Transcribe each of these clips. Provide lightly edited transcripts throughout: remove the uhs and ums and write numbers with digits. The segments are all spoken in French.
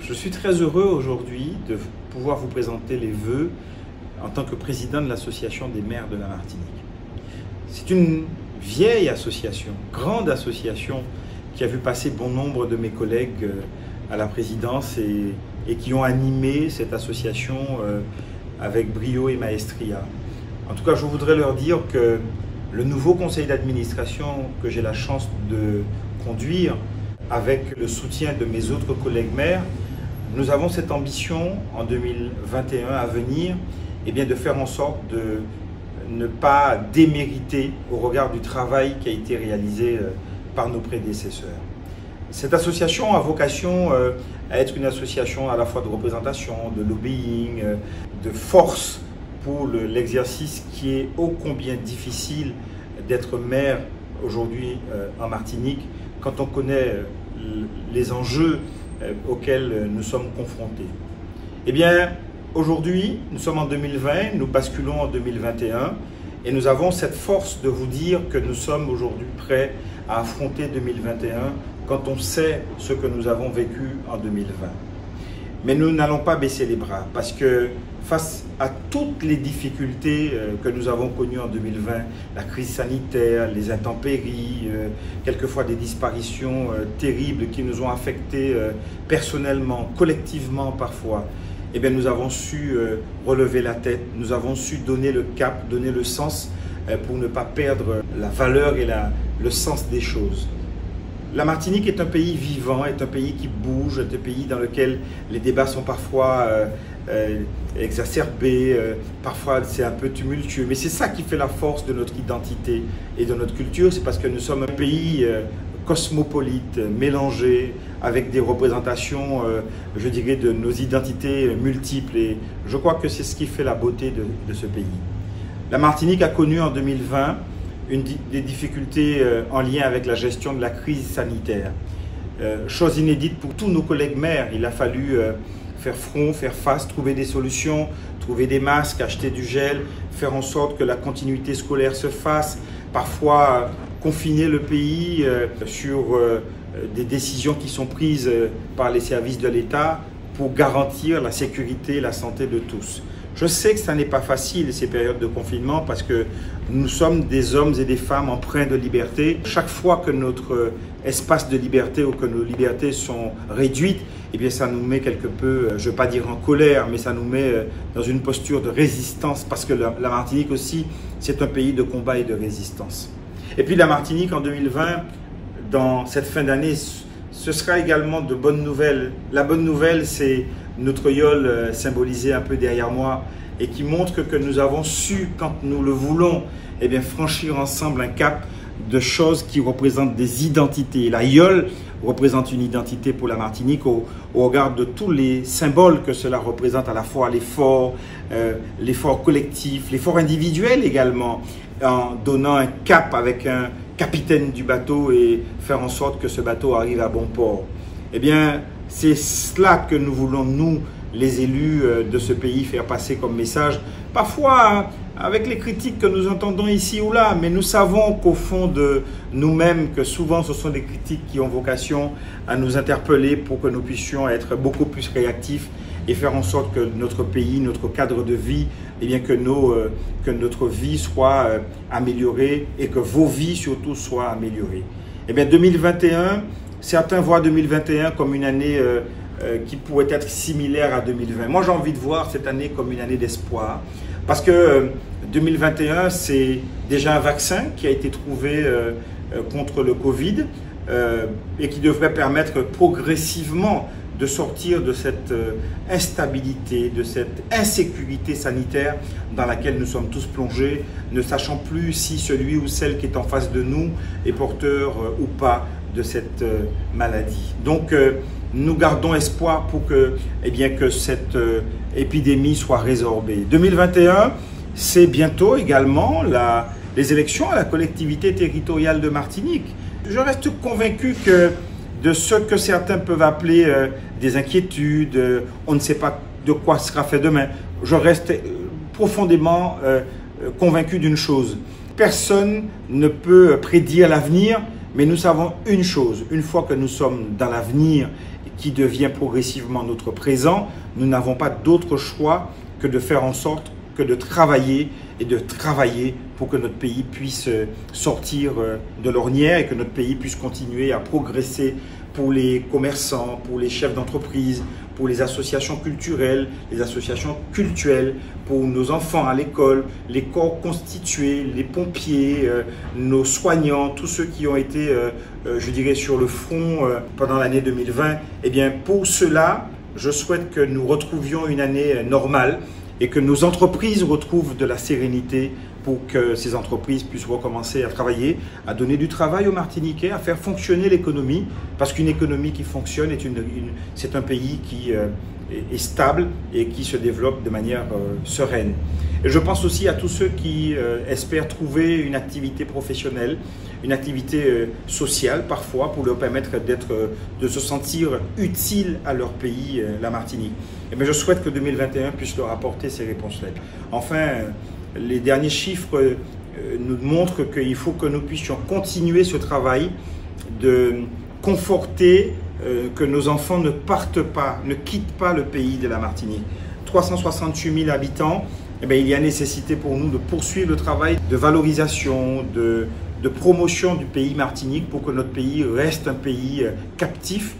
Je suis très heureux aujourd'hui de pouvoir vous présenter les vœux en tant que président de l'Association des maires de la Martinique. C'est une vieille association, grande association, qui a vu passer bon nombre de mes collègues à la présidence et qui ont animé cette association avec brio et maestria. En tout cas, je voudrais leur dire que le nouveau conseil d'administration que j'ai la chance de conduire, avec le soutien de mes autres collègues maires, nous avons cette ambition en 2021 à venir, de faire en sorte de ne pas démériter au regard du travail qui a été réalisé par nos prédécesseurs. Cette association a vocation à être une association à la fois de représentation, de lobbying, de force pour l'exercice qui est ô combien difficile d'être maire aujourd'hui en Martinique quand on connaît les enjeux auxquels nous sommes confrontés. Aujourd'hui, nous sommes en 2020, nous basculons en 2021 et nous avons cette force de vous dire que nous sommes aujourd'hui prêts à affronter 2021 quand on sait ce que nous avons vécu en 2020. Mais nous n'allons pas baisser les bras parce que face à toutes les difficultés que nous avons connues en 2020, la crise sanitaire, les intempéries, quelquefois des disparitions terribles qui nous ont affectés personnellement, collectivement parfois, nous avons su relever la tête, nous avons su donner le cap, donner le sens pour ne pas perdre la valeur et le sens des choses. La Martinique est un pays vivant, est un pays qui bouge, est un pays dans lequel les débats sont parfois exacerbés, parfois c'est un peu tumultueux. Mais c'est ça qui fait la force de notre identité et de notre culture, c'est parce que nous sommes un pays cosmopolite, mélangé, avec des représentations, je dirais, de nos identités multiples. Et je crois que c'est ce qui fait la beauté de ce pays. La Martinique a connu en 2020 des difficultés en lien avec la gestion de la crise sanitaire. Chose inédite pour tous nos collègues maires, il a fallu faire front, faire face, trouver des solutions, trouver des masques, acheter du gel, faire en sorte que la continuité scolaire se fasse, parfois confiner le pays sur des décisions qui sont prises par les services de l'État pour garantir la sécurité et la santé de tous. Je sais que ça n'est pas facile ces périodes de confinement parce que nous sommes des hommes et des femmes empreints de liberté. Chaque fois que notre espace de liberté ou que nos libertés sont réduites, ça nous met quelque peu, je ne veux pas dire en colère, mais ça nous met dans une posture de résistance parce que la Martinique aussi, c'est un pays de combat et de résistance. Et puis la Martinique en 2020, dans cette fin d'année, ce sera également de bonnes nouvelles. La bonne nouvelle, c'est notre yole symbolisé un peu derrière moi et qui montre que nous avons su, quand nous le voulons, franchir ensemble un cap de choses qui représentent des identités. La yole représente une identité pour la Martinique au regard de tous les symboles que cela représente, à la fois l'effort collectif, l'effort individuel également, en donnant un cap avec un capitaine du bateau et faire en sorte que ce bateau arrive à bon port. C'est cela que nous voulons, nous, les élus de ce pays, faire passer comme message. Parfois, avec les critiques que nous entendons ici ou là, mais nous savons qu'au fond de nous-mêmes, que souvent ce sont des critiques qui ont vocation à nous interpeller pour que nous puissions être beaucoup plus réactifs et faire en sorte que notre pays, notre cadre de vie, que notre vie soit améliorée et que vos vies surtout soient améliorées. 2021, certains voient 2021 comme une année qui pourrait être similaire à 2020. Moi, j'ai envie de voir cette année comme une année d'espoir parce que 2021, c'est déjà un vaccin qui a été trouvé contre le Covid et qui devrait permettre progressivement de sortir de cette instabilité, de cette insécurité sanitaire dans laquelle nous sommes tous plongés, ne sachant plus si celui ou celle qui est en face de nous est porteur ou pas de cette maladie. Donc, nous gardons espoir pour que cette épidémie soit résorbée. 2021, c'est bientôt également les élections à la collectivité territoriale de Martinique. Je reste convaincu que de ce que certains peuvent appeler des inquiétudes, on ne sait pas de quoi sera fait demain. Je reste profondément convaincu d'une chose. Personne ne peut prédire l'avenir, mais nous savons une chose, une fois que nous sommes dans l'avenir, qui devient progressivement notre présent, nous n'avons pas d'autre choix que de faire en sorte que de travailler et de travailler pour que notre pays puisse sortir de l'ornière et que notre pays puisse continuer à progresser pour les commerçants, pour les chefs d'entreprise, pour les associations culturelles, les associations cultuelles, pour nos enfants à l'école, les corps constitués, les pompiers, nos soignants, tous ceux qui ont été, je dirais, sur le front pendant l'année 2020. Eh bien, pour cela, je souhaite que nous retrouvions une année normale et que nos entreprises retrouvent de la sérénité pour que ces entreprises puissent recommencer à travailler, à donner du travail aux Martiniquais, à faire fonctionner l'économie, parce qu'une économie qui fonctionne, c'est un pays qui est stable et qui se développe de manière sereine. Et je pense aussi à tous ceux qui espèrent trouver une activité professionnelle, une activité sociale parfois, pour leur permettre de se sentir utile à leur pays, la Martinique. Et bien, je souhaite que 2021 puisse leur apporter ces réponses-là. Enfin, les derniers chiffres nous montrent qu'il faut que nous puissions continuer ce travail de conforter que nos enfants ne partent pas, ne quittent pas le pays de la Martinique. 368 000 habitants, eh bien, il y a nécessité pour nous de poursuivre le travail de valorisation, de promotion du pays Martinique pour que notre pays reste un pays captif,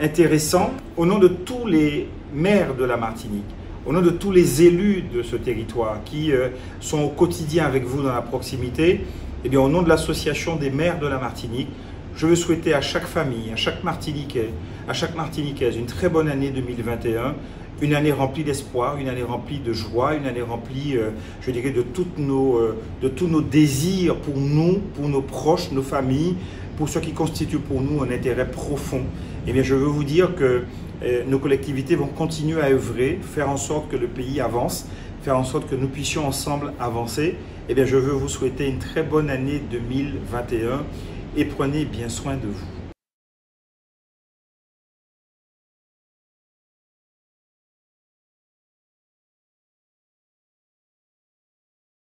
intéressant. Au nom de tous les maires de la Martinique, au nom de tous les élus de ce territoire qui sont au quotidien avec vous dans la proximité, eh bien, au nom de l'association des maires de la Martinique, je veux souhaiter à chaque famille, à chaque Martiniquais, à chaque Martiniquaise une très bonne année 2021, une année remplie d'espoir, une année remplie de joie, une année remplie, je dirais, de tous nos désirs pour nous, pour nos proches, nos familles, pour ce qui constitue pour nous un intérêt profond. Eh bien, je veux vous dire que nos collectivités vont continuer à œuvrer, faire en sorte que le pays avance, faire en sorte que nous puissions ensemble avancer. Eh bien, je veux vous souhaiter une très bonne année 2021 et prenez bien soin de vous.